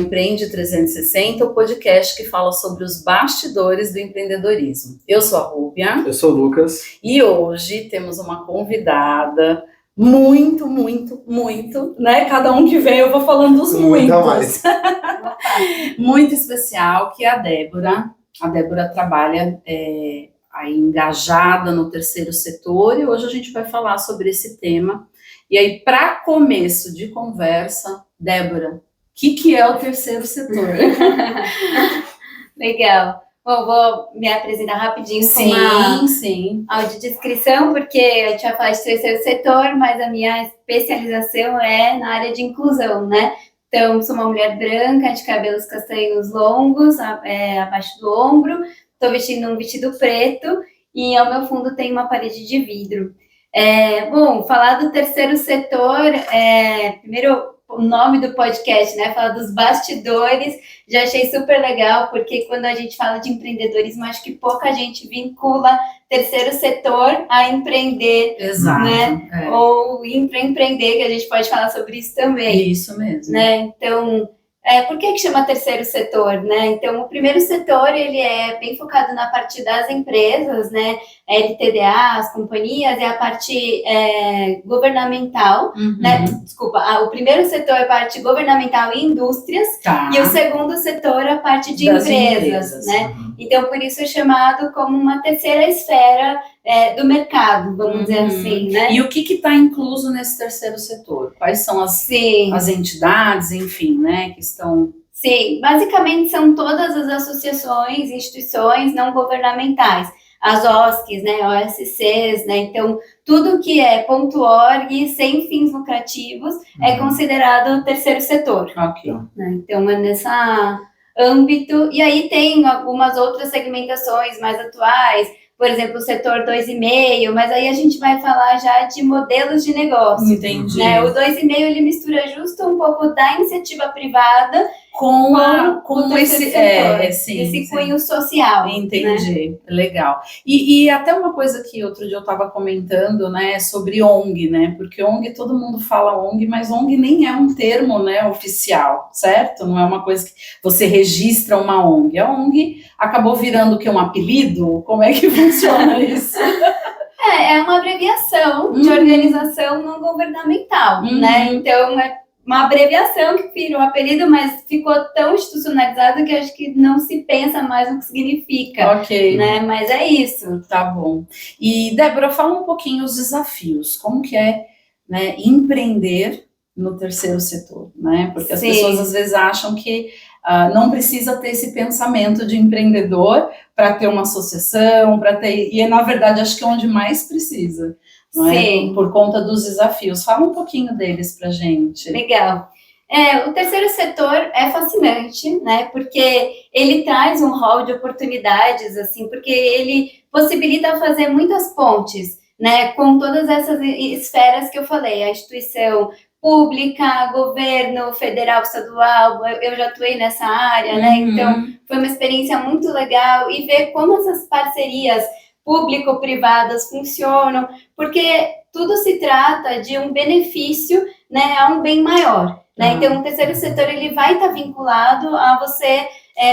Empreende 360, o podcast que fala sobre os bastidores do empreendedorismo. Eu sou a Rúbia. Eu sou o Lucas. E hoje temos uma convidada muito, né? Cada um que vem eu vou falando dos muitos. Muito especial, que é a Débora. A Débora trabalha aí engajada no terceiro setor e hoje a gente vai falar sobre esse tema. E aí, para começo de conversa, Débora, o que é o terceiro setor? Legal. Bom, vou me apresentar rapidinho com uma audiodescrição, porque a gente vai falar de terceiro setor, mas a minha especialização é na área de inclusão, né? Então, sou uma mulher branca, de cabelos castanhos longos, abaixo do ombro, estou vestindo um vestido preto e ao meu fundo tem uma parede de vidro. Bom, falar do terceiro setor, primeiro o nome do podcast, né? Falar dos bastidores, já achei super legal, porque quando a gente fala de empreendedorismo, acho que pouca gente vincula terceiro setor a empreender. Exato. Né? Ou empreender, que a gente pode falar sobre isso também. Isso mesmo. Né? Então, por que chama terceiro setor, né? Então, o primeiro setor, ele é bem focado na parte das empresas, né? LTDA, as companhias, e a parte governamental, né? Desculpa, o primeiro setor é a parte governamental e indústrias, e o segundo setor é a parte de empresas, né? Então, por isso é chamado como uma terceira esfera do mercado, vamos dizer assim, né? E o que está incluso nesse terceiro setor? Quais são as entidades, enfim, né, que estão... Sim, basicamente são todas as associações, instituições não governamentais, as OSCs, né, OSCs, né, então tudo que é .org, sem fins lucrativos, é considerado terceiro setor. Ok. Né? Então é nessa âmbito, e aí tem algumas outras segmentações mais atuais, por exemplo, o setor 2,5, mas aí a gente vai falar já de modelos de negócio. Entendi. Né? O 2,5, ele mistura justo um pouco da iniciativa privada com esse cunho social. Entendi, né? Legal. E até uma coisa que outro dia eu estava comentando, né, sobre ONG, né, porque ONG, todo mundo fala ONG, mas ONG nem é um termo, né, oficial, certo? Não é uma coisa que você registra uma ONG. A ONG acabou virando o quê? Um apelido? Como é que funciona isso? É uma abreviação de organização não governamental, né? Então, é uma abreviação que virou apelido, mas ficou tão institucionalizado que acho que não se pensa mais no que significa. Ok. Né? Mas é isso. Tá bom. E, Débora, fala um pouquinho os desafios. Como que é, né, empreender no terceiro setor, né? Porque as pessoas às vezes acham que não precisa ter esse pensamento de empreendedor para ter uma associação, e na verdade acho que é onde mais precisa. Não é? Por conta dos desafios. Fala um pouquinho deles pra gente. Legal. O terceiro setor é fascinante, né? Porque ele traz um rol de oportunidades, assim, porque ele possibilita fazer muitas pontes, né? Com todas essas esferas que eu falei, a instituição pública, governo, federal, estadual, eu já atuei nessa área, né? Então, foi uma experiência muito legal e ver como essas parcerias público-privadas funcionam, porque tudo se trata de um benefício, né, a um bem maior, né? Então, o terceiro setor, ele vai estar vinculado a você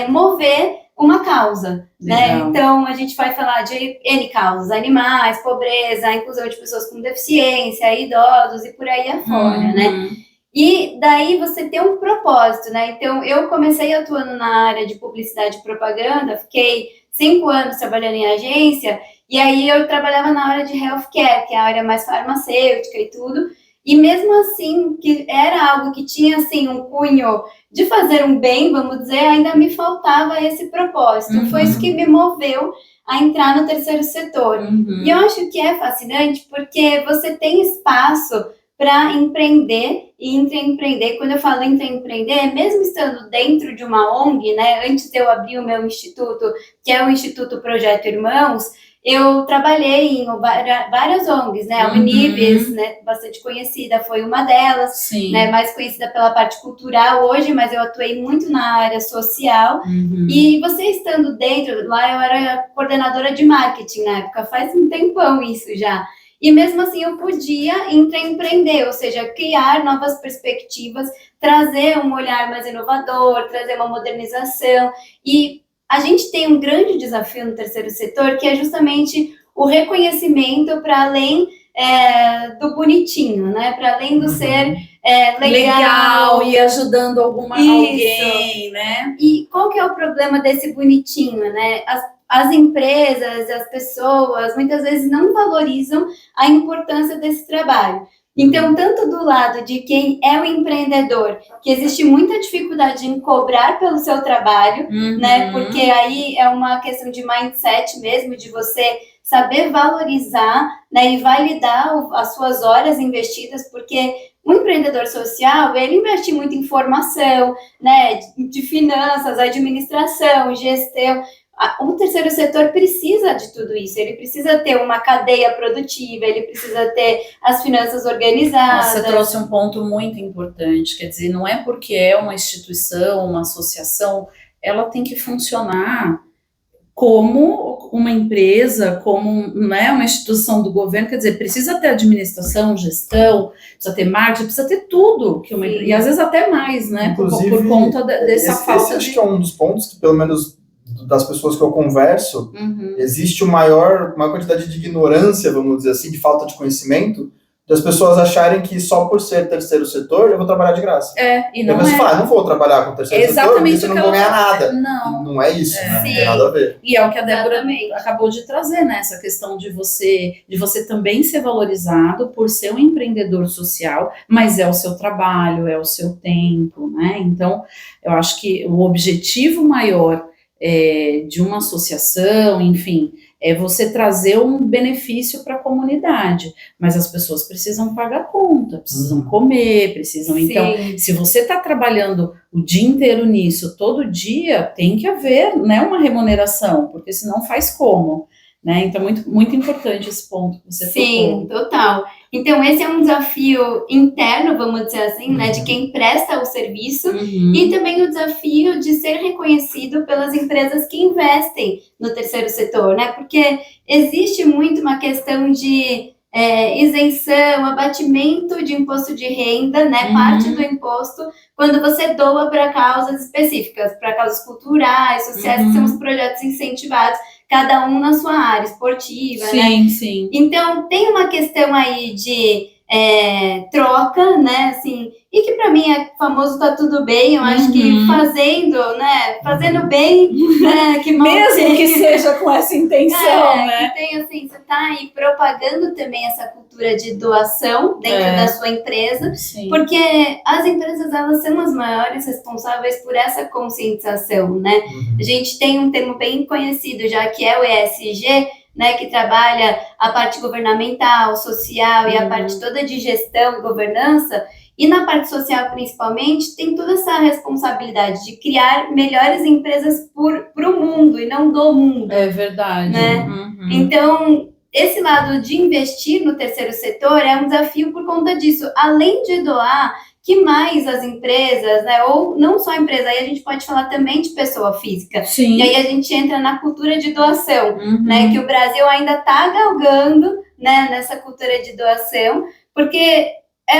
mover uma causa, né? Então, a gente vai falar de N causas, animais, pobreza, inclusão de pessoas com deficiência, idosos e por aí afora, né? E daí você tem um propósito, né? Então, eu comecei atuando na área de publicidade e propaganda, fiquei 5 anos trabalhando em agência, e aí eu trabalhava na área de healthcare, que é a área mais farmacêutica e tudo, e mesmo assim, que era algo que tinha, assim, um cunho de fazer um bem, vamos dizer, ainda me faltava esse propósito. Foi isso que me moveu a entrar no terceiro setor. E eu acho que é fascinante, porque você tem espaço para empreender, e empreender, quando eu falo empreender, mesmo estando dentro de uma ONG, né, antes de eu abrir o meu instituto, que é o Instituto Projeto Irmãos, eu trabalhei em várias ONGs, né, a Unibis, né, bastante conhecida, foi uma delas, né, mais conhecida pela parte cultural hoje, mas eu atuei muito na área social, e você estando dentro, lá eu era coordenadora de marketing na época, faz um tempão isso já. e mesmo assim eu podia empreender, ou seja, criar novas perspectivas, trazer um olhar mais inovador, trazer uma modernização. E a gente tem um grande desafio no terceiro setor, que é justamente o reconhecimento para além do bonitinho, né? Para além do ser legal e ajudando alguém, né? E qual que é o problema desse bonitinho, né? As empresas, as pessoas, muitas vezes não valorizam a importância desse trabalho. Então, tanto do lado de quem é o empreendedor, que existe muita dificuldade em cobrar pelo seu trabalho, né? Porque aí é uma questão de mindset mesmo, de você saber valorizar, né? E validar as suas horas investidas, porque o empreendedor social, ele investe muito em formação, né? De finanças, administração, gestão. O terceiro setor precisa de tudo isso, ele precisa ter uma cadeia produtiva, ele precisa ter as finanças organizadas. Você trouxe um ponto muito importante, quer dizer, não é porque é uma instituição, uma associação, ela tem que funcionar como uma empresa, como, né, uma instituição do governo, quer dizer, precisa ter administração, gestão, precisa ter marketing, precisa ter tudo, que e às vezes até mais, né, por conta dessa falta esse acho que é um dos pontos que, pelo menos das pessoas que eu converso, existe maior quantidade de ignorância, vamos dizer assim, de falta de conhecimento, das pessoas acharem que só por ser terceiro setor eu vou trabalhar de graça. E não você fala, não vou trabalhar com o terceiro setor, porque você não vou ganhar nada. Não é isso, né? Não tem nada a ver. E é o que a Débora acabou de trazer, né? Essa questão de você também ser valorizado por ser um empreendedor social, mas é o seu trabalho, é o seu tempo, né? Então, eu acho que o objetivo maior de uma associação, enfim, é você trazer um benefício para a comunidade, mas as pessoas precisam pagar conta, precisam comer, precisam... Sim. Então, se você está trabalhando o dia inteiro nisso, todo dia, tem que haver, né, uma remuneração, porque senão faz como, né? Então, muito, muito importante esse ponto que você tocou. Sim, total. Então, esse é um desafio interno, vamos dizer assim, né, de quem presta o serviço, e também o desafio de ser reconhecido pelas empresas que investem no terceiro setor, né, porque existe muito uma questão de isenção, abatimento de imposto de renda, né, parte do imposto, quando você doa para causas específicas, para causas culturais, sociais, que são os projetos incentivados, cada um na sua área esportiva, né? Sim. Então, tem uma questão aí de troca, né, assim, e que para mim é famoso tá tudo bem, eu acho que fazendo bem, né, que mesmo que seja com essa intenção, né? Que tem, assim, você tá aí propagando também essa cultura de doação dentro da sua empresa, porque as empresas, elas são as maiores responsáveis por essa conscientização, né? A gente tem um termo bem conhecido já, que é o ESG, né, que trabalha a parte governamental, social e a parte toda de gestão e governança, e na parte social principalmente, tem toda essa responsabilidade de criar melhores empresas para o mundo e não do mundo. É verdade. Né? Então, esse lado de investir no terceiro setor é um desafio por conta disso. Além de doar, que mais as empresas, né, ou não só a empresa, aí a gente pode falar também de pessoa física. Sim. E aí a gente entra na cultura de doação, né, que o Brasil ainda está galgando, né, nessa cultura de doação, porque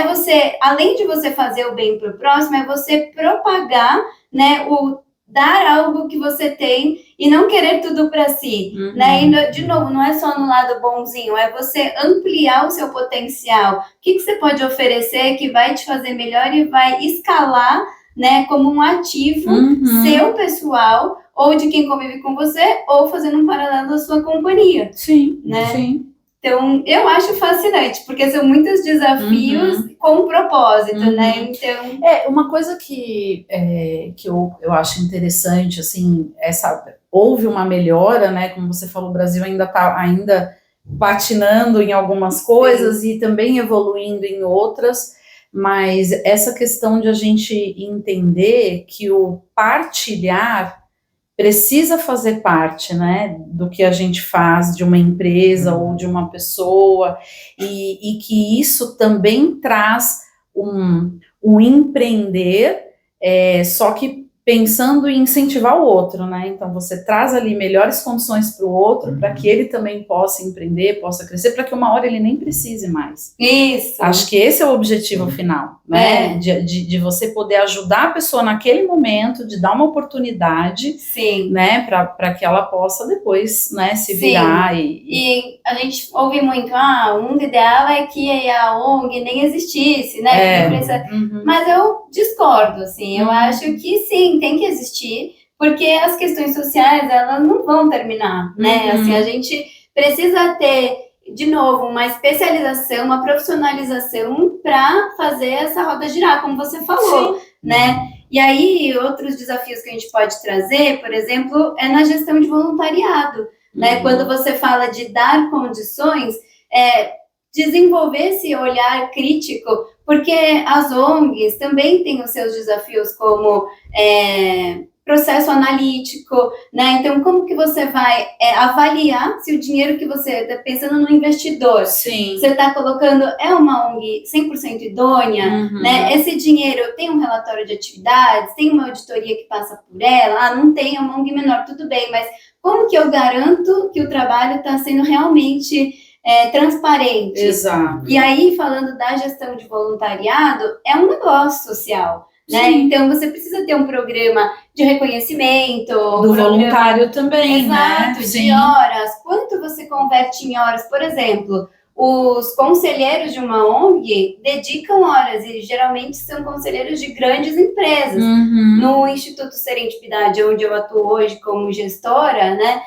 você, além de você fazer o bem para o próximo, é você propagar, né, o dar algo que você tem e não querer tudo para si, né? E, de novo, não é só no lado bonzinho, é você ampliar o seu potencial. O que você pode oferecer que vai te fazer melhor e vai escalar, né, como um ativo seu pessoal ou de quem convive com você, ou fazendo um paralelo da sua companhia. Sim, né? Sim. Então, eu acho fascinante, porque são muitos desafios com propósito, né? Então... uma coisa que eu acho interessante, assim, houve uma melhora, né? Como você falou, o Brasil ainda está patinando em algumas coisas e também evoluindo em outras, mas essa questão de a gente entender que o partilhar precisa fazer parte, né, do que a gente faz de uma empresa ou de uma pessoa, e que isso também traz um empreender, só que pensando em incentivar o outro, né? Então você traz ali melhores condições para o outro, para que ele também possa empreender, possa crescer, para que uma hora ele nem precise mais. Isso. Acho que esse é o objetivo final, né? De você poder ajudar a pessoa naquele momento, de dar uma oportunidade, sim, né? Para que ela possa depois, né, se virar. E a gente ouve muito, o mundo ideal é que a ONG nem existisse, né? Mas eu discordo, assim, eu acho que sim, tem que existir, porque as questões sociais, elas não vão terminar, né? Assim, a gente precisa ter, de novo, uma especialização, uma profissionalização para fazer essa roda girar, como você falou, né? E aí, outros desafios que a gente pode trazer, por exemplo, é na gestão de voluntariado, né? Quando você fala de dar condições, desenvolver esse olhar crítico, porque as ONGs também têm os seus desafios como processo analítico, né? Então, como que você vai avaliar se o dinheiro que você está pensando no investidor, você está colocando, é uma ONG 100% idônea, né? Esse dinheiro tem um relatório de atividades, tem uma auditoria que passa por ela, não tem, é uma ONG menor, tudo bem, mas como que eu garanto que o trabalho está sendo realmente transparente? Exato. E aí, falando da gestão de voluntariado, é um negócio social, né? Então, você precisa ter um programa de reconhecimento. Do voluntário também, exato, né? De horas. Quanto você converte em horas? Por exemplo, os conselheiros de uma ONG dedicam horas, e geralmente são conselheiros de grandes empresas. No Instituto Serendipidade, onde eu atuo hoje como gestora, né?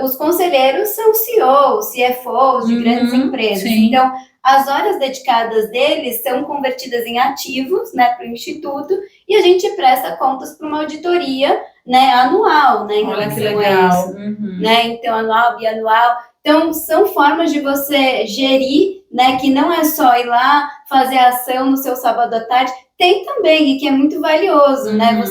Os conselheiros são CEOs, CFOs de grandes empresas. Então, as horas dedicadas deles são convertidas em ativos, né, para o Instituto, e a gente presta contas para uma auditoria, né, anual, né, em relação a isso. Né? Então, anual, bianual. Então, são formas de você gerir, né, que não é só ir lá fazer ação no seu sábado à tarde, tem também, e que é muito valioso, né,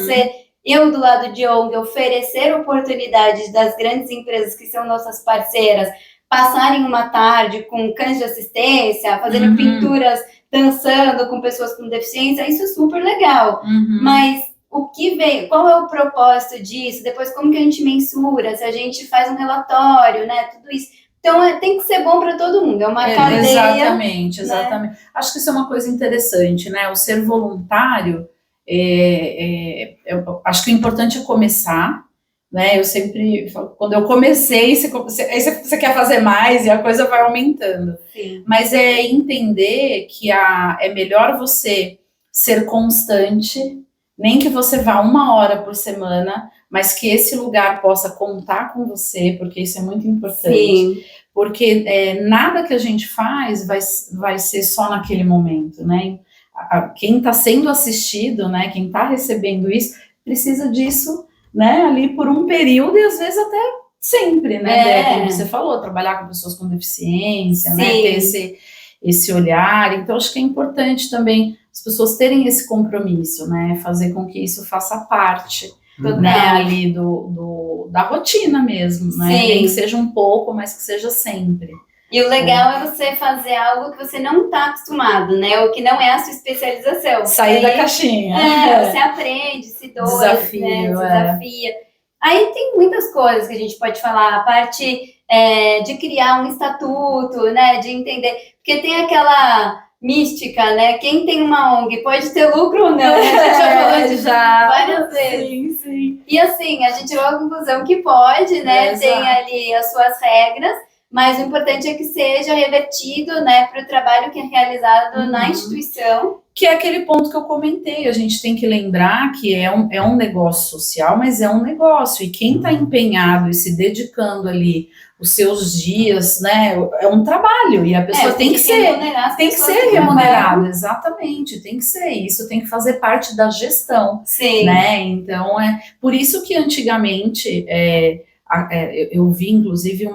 eu, do lado de ONG, oferecer oportunidades das grandes empresas que são nossas parceiras, passarem uma tarde com cães de assistência, fazendo pinturas, dançando com pessoas com deficiência, isso é super legal. Mas o que veio, qual é o propósito disso? Depois, como que a gente mensura? Se a gente faz um relatório, né? Tudo isso. Então, tem que ser bom para todo mundo, é uma cadeia. Exatamente. Né? Acho que isso é uma coisa interessante, né? O ser voluntário, eu acho que o importante é começar, né? Eu sempre, quando eu comecei, você quer fazer mais e a coisa vai aumentando. Mas é entender que é melhor você ser constante, nem que você vá 1 hora por semana, mas que esse lugar possa contar com você, porque isso é muito importante. Porque nada que a gente faz vai ser só naquele momento, né? Quem está sendo assistido, né? Quem está recebendo isso, precisa disso, né, ali por um período e às vezes até sempre, né, como você falou, trabalhar com pessoas com deficiência, né, ter esse olhar. Então acho que é importante também as pessoas terem esse compromisso, né, fazer com que isso faça parte, né, ali da rotina mesmo, né, nem que seja um pouco, mas que seja sempre. E o legal é você fazer algo que você não está acostumado, né? O que não é a sua especialização. Sair da caixinha. Você aprende, se doa, desafia. Aí tem muitas coisas que a gente pode falar. A parte de criar um estatuto, né? De entender. Porque tem aquela mística, né? Quem tem uma ONG pode ter lucro ou não, né? A gente já falou disso várias vezes. Sim. E assim, a gente chegou à conclusão que pode, né? Tem ali as suas regras. Mas o importante é que seja revertido, né, para o trabalho que é realizado na instituição. Que é aquele ponto que eu comentei, a gente tem que lembrar que é um negócio social, mas é um negócio, e quem está empenhado e se dedicando ali os seus dias, né, é um trabalho, e a pessoa tem que ser remunerada, exatamente, tem que ser, isso tem que fazer parte da gestão, né, então por isso que antigamente, eu vi inclusive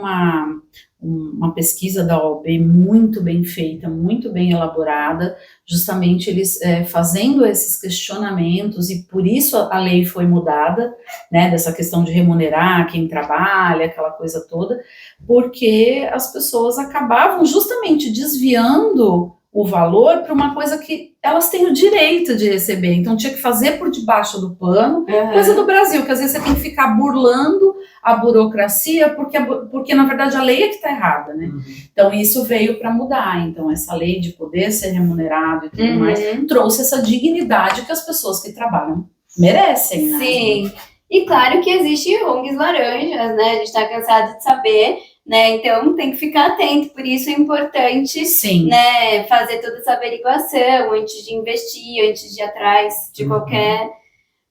uma pesquisa da OAB muito bem feita, muito bem elaborada, justamente eles fazendo esses questionamentos, e por isso a lei foi mudada, né, dessa questão de remunerar quem trabalha, aquela coisa toda, porque as pessoas acabavam justamente desviando o valor para uma coisa que elas têm o direito de receber. Então, tinha que fazer por debaixo do pano, coisa do Brasil, que às vezes você tem que ficar burlando a burocracia, porque na verdade, a lei é que está errada, né? Então, isso veio para mudar. Então, essa lei de poder ser remunerado e tudo mais, trouxe essa dignidade que as pessoas que trabalham merecem, né? Sim. E claro que existe ONGs laranjas, né? A gente está cansado de saber, né? Então tem que ficar atento, por isso é importante, né, fazer toda essa averiguação antes de investir, antes de ir atrás de qualquer.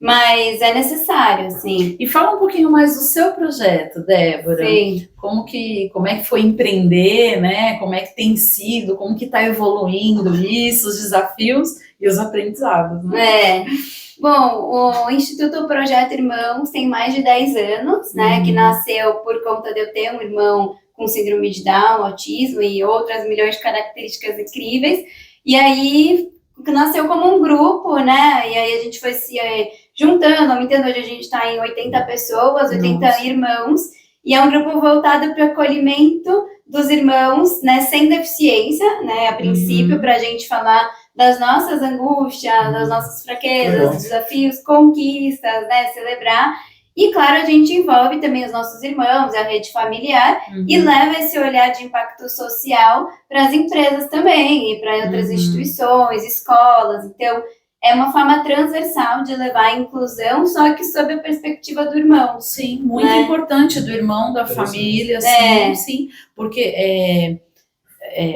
Mas é necessário, assim. E fala um pouquinho mais do seu projeto, Débora. Sim. Como é que foi empreender, né? Como é que tem sido, como que está evoluindo isso, os desafios e os aprendizados, né? Bom, o Instituto Projeto Irmãos tem mais de 10 anos, né, que nasceu por conta de eu ter um irmão com síndrome de Down, autismo e outras milhões de características incríveis, e aí nasceu como um grupo, né, e aí a gente foi se juntando, aumentando, hoje a gente está em 80 pessoas, 80 irmãos, e é um grupo voltado para o acolhimento dos irmãos, né, sem deficiência, né, a princípio, para a gente falar das nossas angústias, das nossas fraquezas, desafios, conquistas, né, celebrar. E, claro, a gente envolve também os nossos irmãos, a rede familiar, e leva esse olhar de impacto social para as empresas também, e para outras instituições, escolas. Então, é uma forma transversal de levar a inclusão, só que sob a perspectiva do irmão. Sim, muito importante, do irmão, da família, sim, porque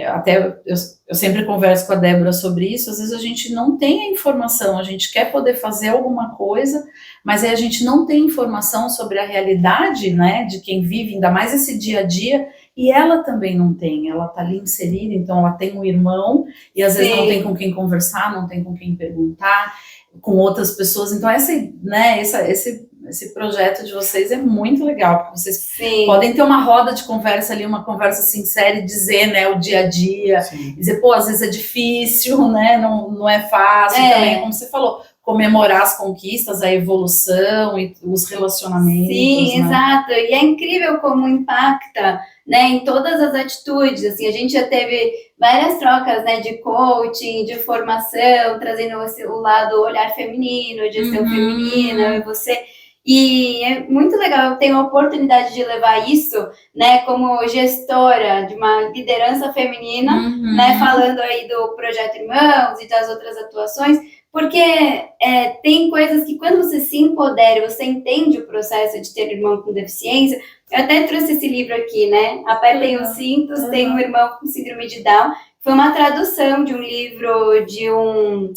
até eu sempre converso com a Débora sobre isso, às vezes a gente não tem a informação, a gente quer poder fazer alguma coisa, mas aí a gente não tem informação sobre a realidade, né, de quem vive, ainda mais esse dia a dia, e ela também não tem, ela tá ali inserida, então ela tem um irmão, e às vezes não tem com quem conversar, não tem com quem perguntar, com outras pessoas, então esse projeto de vocês é muito legal, porque vocês podem ter uma roda de conversa ali, uma conversa sincera e dizer, né, o dia a dia, dizer, pô, às vezes é difícil, né, não é fácil também, como você falou, comemorar as conquistas, a evolução e os relacionamentos. Sim, né? Exato, e é incrível como impacta, né, em todas as atitudes, assim, a gente já teve várias trocas, né, de coaching, de formação, trazendo o lado, o olhar feminino, gestão feminina, e é muito legal, eu tenho a oportunidade de levar isso, né, como gestora de uma liderança feminina, né, falando aí do Projeto Irmãos e das outras atuações, porque tem coisas que quando você se empodera, você entende o processo de ter irmão com deficiência. Eu até trouxe esse livro aqui, né, Apertem os Cintos, tem um irmão com síndrome de Down, foi uma tradução de um livro de um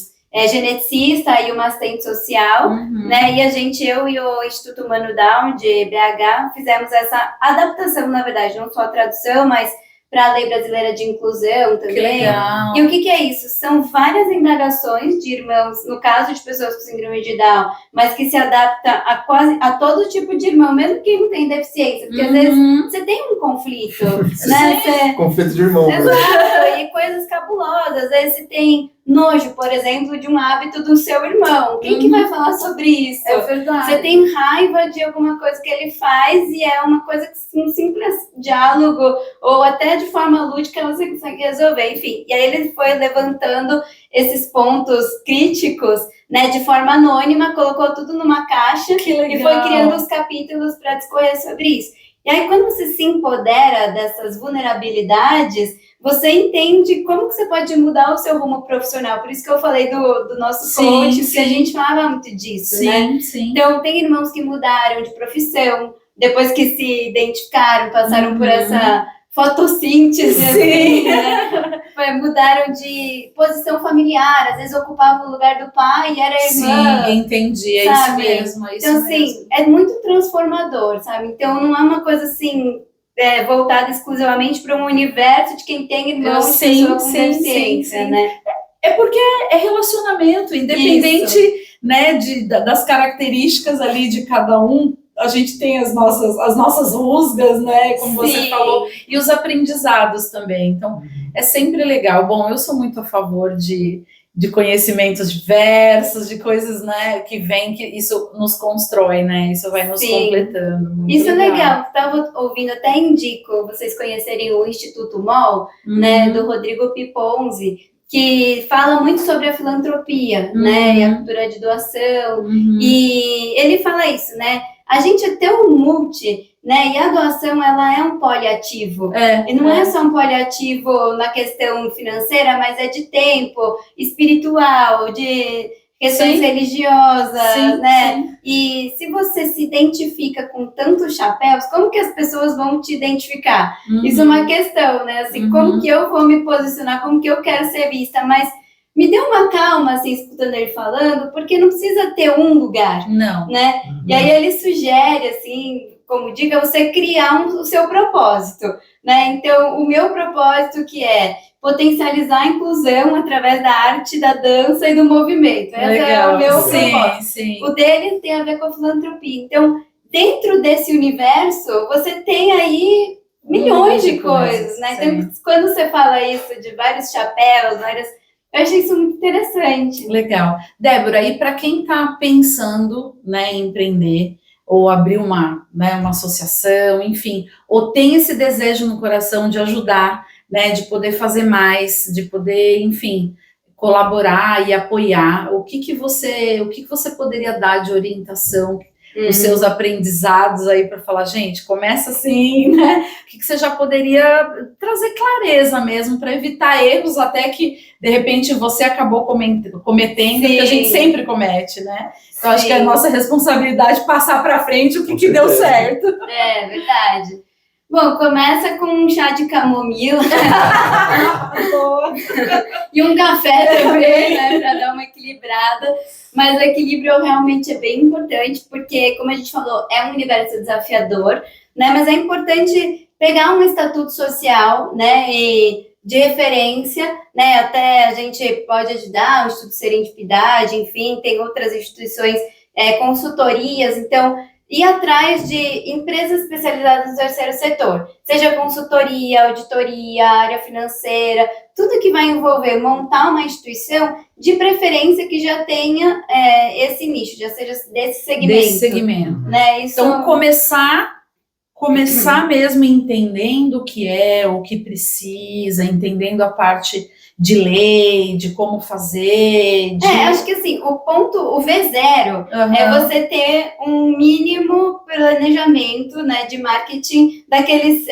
geneticista e uma assistente social, né, e eu e o Instituto Mano Down de BH fizemos essa adaptação, na verdade, não só a tradução, mas para a Lei Brasileira de Inclusão também. Que legal. E o que é isso? São várias indagações de irmãos, no caso de pessoas com síndrome de Down, mas que se adapta a todo tipo de irmão, mesmo que não tem deficiência, porque às vezes você tem um conflito, né? Conflito de irmão. Exato, e coisas cabulosas. Às vezes você tem nojo, por exemplo, de um hábito do seu irmão. Quem que vai falar sobre isso? É verdade. Você tem raiva de alguma coisa que ele faz e é uma coisa que um simples diálogo ou até de forma lúdica você consegue resolver, enfim. E aí ele foi levantando esses pontos críticos, né, de forma anônima, colocou tudo numa caixa e foi criando os capítulos para discorrer sobre isso. E aí quando você se empodera dessas vulnerabilidades, você entende como que você pode mudar o seu rumo profissional. Por isso que eu falei do nosso coach, porque a gente falava muito disso, né? Então, tem irmãos que mudaram de profissão, depois que se identificaram, passaram por essa fotossíntese, assim, né? Mudaram de posição familiar, às vezes ocupavam o lugar do pai e era irmã. Sim, entendi, é sabe? isso mesmo, é isso então, mesmo. assim, é muito transformador, sabe? Então, não é uma coisa assim... voltada exclusivamente para um universo de quem tem irmãos de pessoa com deficiência, né? É porque é relacionamento, independente, né, das características ali de cada um, a gente tem as nossas rusgas, né, como você falou, e os aprendizados também, então é sempre legal. Bom, eu sou muito a favor de conhecimentos diversos, de coisas, né, que vem, que isso nos constrói, né, isso vai nos completando. Muito isso legal. É legal, estava ouvindo, até indico vocês conhecerem o Instituto MOL, né, do Rodrigo Piponzi, que fala muito sobre a filantropia, né, e a cultura de doação, e ele fala isso, né, a gente é tão multi, né, e a doação, ela é um poliativo, e não é só um poliativo na questão financeira, mas é de tempo, espiritual, de questões religiosas, né, e se você se identifica com tantos chapéus, como que as pessoas vão te identificar? Isso é uma questão, né, assim, como que eu vou me posicionar, como que eu quero ser vista, mas me deu uma calma, assim, escutando ele falando, porque não precisa ter um lugar, né, e aí ele sugere, assim, como dica, você criar o seu propósito, né, então o meu propósito que é potencializar a inclusão através da arte, da dança e do movimento. Esse é o meu propósito. Sim. O dele tem a ver com a filantropia. Então, dentro desse universo, você tem aí milhões de coisas, né? Então, quando você fala isso de vários chapéus, eu achei isso muito interessante. Legal. Débora, e para quem está pensando, né, em empreender, ou abrir uma associação, enfim, ou tem esse desejo no coração de ajudar, né, de poder fazer mais, de poder, enfim, colaborar e apoiar, o que você poderia dar de orientação, os seus aprendizados aí para falar, gente, começa assim, né, o que você já poderia trazer clareza mesmo, para evitar erros até que, de repente, você acabou cometendo, que a gente sempre comete, né? Eu acho que é a nossa responsabilidade passar para frente o que deu certo. É verdade. Bom, começa com um chá de camomila e um café também, né, para dar uma equilibrada. Mas o equilíbrio realmente é bem importante, porque, como a gente falou, é um universo desafiador, né? Mas é importante pegar um estatuto social, né, e de referência, né? Até a gente pode ajudar o Instituto Serendipidade, enfim, tem outras instituições, consultorias, então ir atrás de empresas especializadas no terceiro setor, seja consultoria, auditoria, área financeira, tudo que vai envolver montar uma instituição, de preferência que já tenha esse nicho, já seja desse segmento. Né? Isso... Então, começar mesmo entendendo o que precisa, entendendo a parte de lei, de como fazer. Acho que assim, o V0 é você ter um mínimo planejamento, né, de marketing daqueles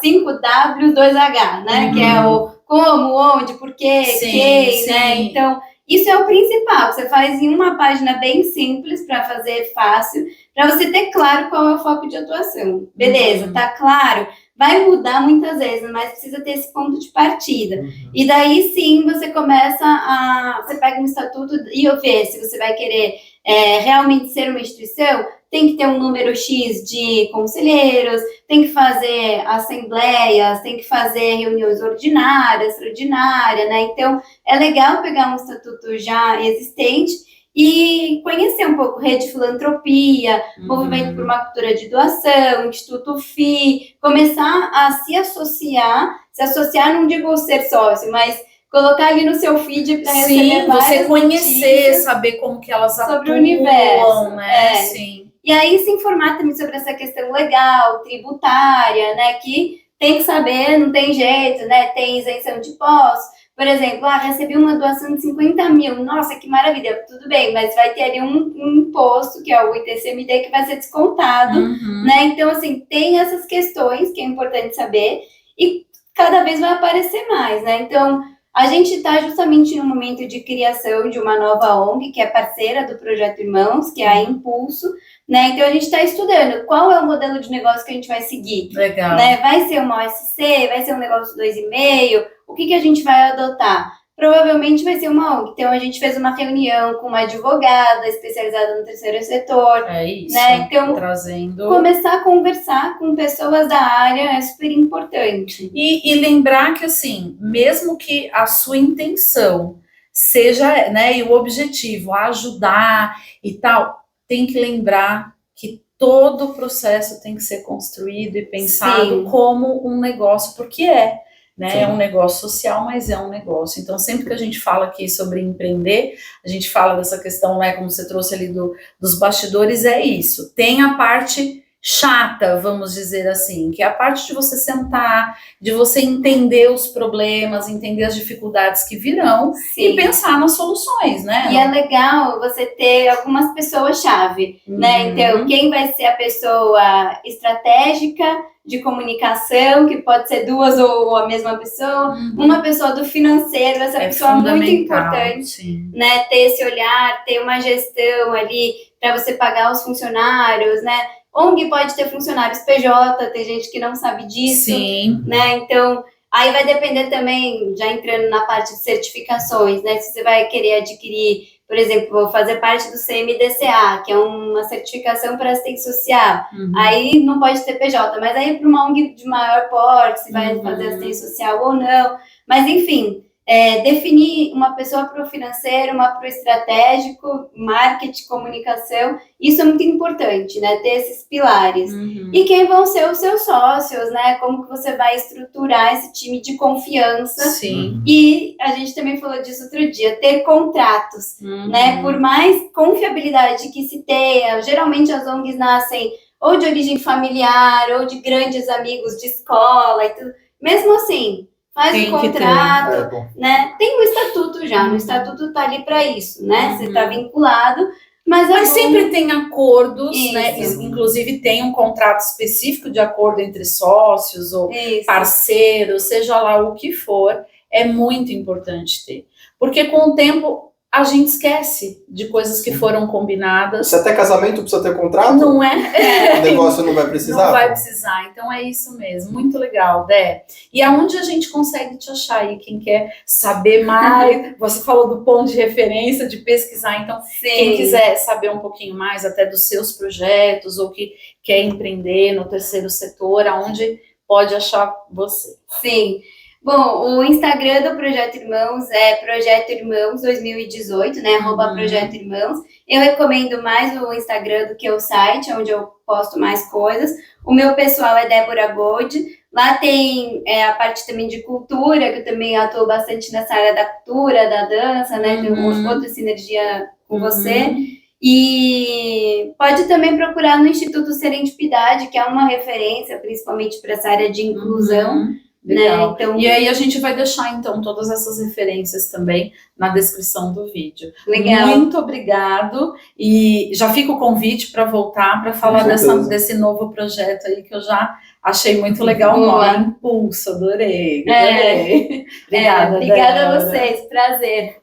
5W, 2H, né, que é o como, onde, porquê, quem, né, então isso é o principal, você faz em uma página bem simples para fazer fácil, para você ter claro qual é o foco de atuação. Beleza, tá claro? Vai mudar muitas vezes, mas precisa ter esse ponto de partida. E daí sim você começa você pega um estatuto e vê se você vai querer realmente ser uma instituição, tem que ter um número X de conselheiros, tem que fazer assembleias, tem que fazer reuniões ordinárias, extraordinárias, né? Então, é legal pegar um estatuto já existente e conhecer um pouco Rede Filantropia, Movimento por uma Cultura de Doação, Instituto FI, começar a se associar, não digo ser sócio, mas colocar ali no seu feed para receber várias você conhecer, saber como que elas atuam, sobre o universo, né? Sim. E aí se informar também sobre essa questão legal, tributária, né, que tem que saber, não tem jeito, né, tem isenção de impostos. Por exemplo, recebi uma doação de 50 mil, nossa, que maravilha, tudo bem, mas vai ter ali um imposto, que é o ITCMD, que vai ser descontado, né? Então, assim, tem essas questões que é importante saber e cada vez vai aparecer mais, né? Então, a gente está justamente no momento de criação de uma nova ONG, que é parceira do Projeto Irmãos, que é a Impulso, né? Então, a gente está estudando qual é o modelo de negócio que a gente vai seguir. Legal. Né? Vai ser uma OSC, vai ser um negócio 2,5, o que a gente vai adotar? Provavelmente vai ser uma ONG. Então, a gente fez uma reunião com uma advogada especializada no terceiro setor. É isso, né? Então, começar a conversar com pessoas da área é super importante. E lembrar que, assim, mesmo que a sua intenção seja, né, e o objetivo, ajudar e tal, tem que lembrar que todo o processo tem que ser construído e pensado como um negócio, porque né? É um negócio social, mas é um negócio. Então, sempre que a gente fala aqui sobre empreender, a gente fala dessa questão, né, como você trouxe ali dos bastidores, é isso. Tem a parte chata, vamos dizer assim, que é a parte de você sentar, de você entender os problemas, entender as dificuldades que virão e pensar nas soluções, né? E é legal você ter algumas pessoas-chave, né? Então, quem vai ser a pessoa estratégica de comunicação, que pode ser duas ou a mesma pessoa, uma pessoa do financeiro, essa pessoa é muito importante, né? Ter esse olhar, ter uma gestão ali para você pagar os funcionários, né? ONG pode ter funcionários PJ, tem gente que não sabe disso, né? Então, aí vai depender também, já entrando na parte de certificações, né? Se você vai querer adquirir, por exemplo, vou fazer parte do CMDCA, que é uma certificação para assistência social. Aí não pode ter PJ, mas aí para uma ONG de maior porte, se vai fazer assistência social ou não. Mas, enfim, definir uma pessoa para o financeiro, uma para o estratégico, marketing, comunicação, isso é muito importante, né? Ter esses pilares. E quem vão ser os seus sócios, né? Como que você vai estruturar esse time de confiança. E a gente também falou disso outro dia, ter contratos, né? Por mais confiabilidade que se tenha, geralmente as ONGs nascem ou de origem familiar, ou de grandes amigos de escola e tudo. Mesmo assim, faz o contrato, né? Tem um estatuto já, no estatuto tá ali para isso, né? Você tá vinculado, mas sempre tem acordos, né? Inclusive tem um contrato específico de acordo entre sócios ou parceiros, seja lá o que for, é muito importante ter. Porque com o tempo a gente esquece de coisas que foram combinadas. Se até casamento precisa ter contrato? Não é? O negócio não vai precisar? Não vai precisar, então é isso mesmo. Muito legal, Dé. E aonde a gente consegue te achar aí? Quem quer saber mais? Você falou do ponto de referência, de pesquisar, então quem quiser saber um pouquinho mais até dos seus projetos ou que quer empreender no terceiro setor, aonde pode achar você? Sim. Bom, o Instagram do Projeto Irmãos é Projeto Irmãos 2018, né? @Projeto Irmãos. Eu recomendo mais o Instagram do que o site, onde eu posto mais coisas. O meu pessoal é Débora Gold. Lá tem a parte também de cultura, que eu também atuo bastante nessa área da cultura, da dança, né? Tem outra sinergia com você. E pode também procurar no Instituto Serendipidade, que é uma referência, principalmente para essa área de inclusão. Legal. Né? Então, e aí a gente vai deixar, então, todas essas referências também na descrição do vídeo. Legal. Muito obrigado. E já fica o convite para voltar para falar desse novo projeto aí que eu já achei muito legal. O nome Impulso, adorei. Obrigada, obrigada a vocês, prazer.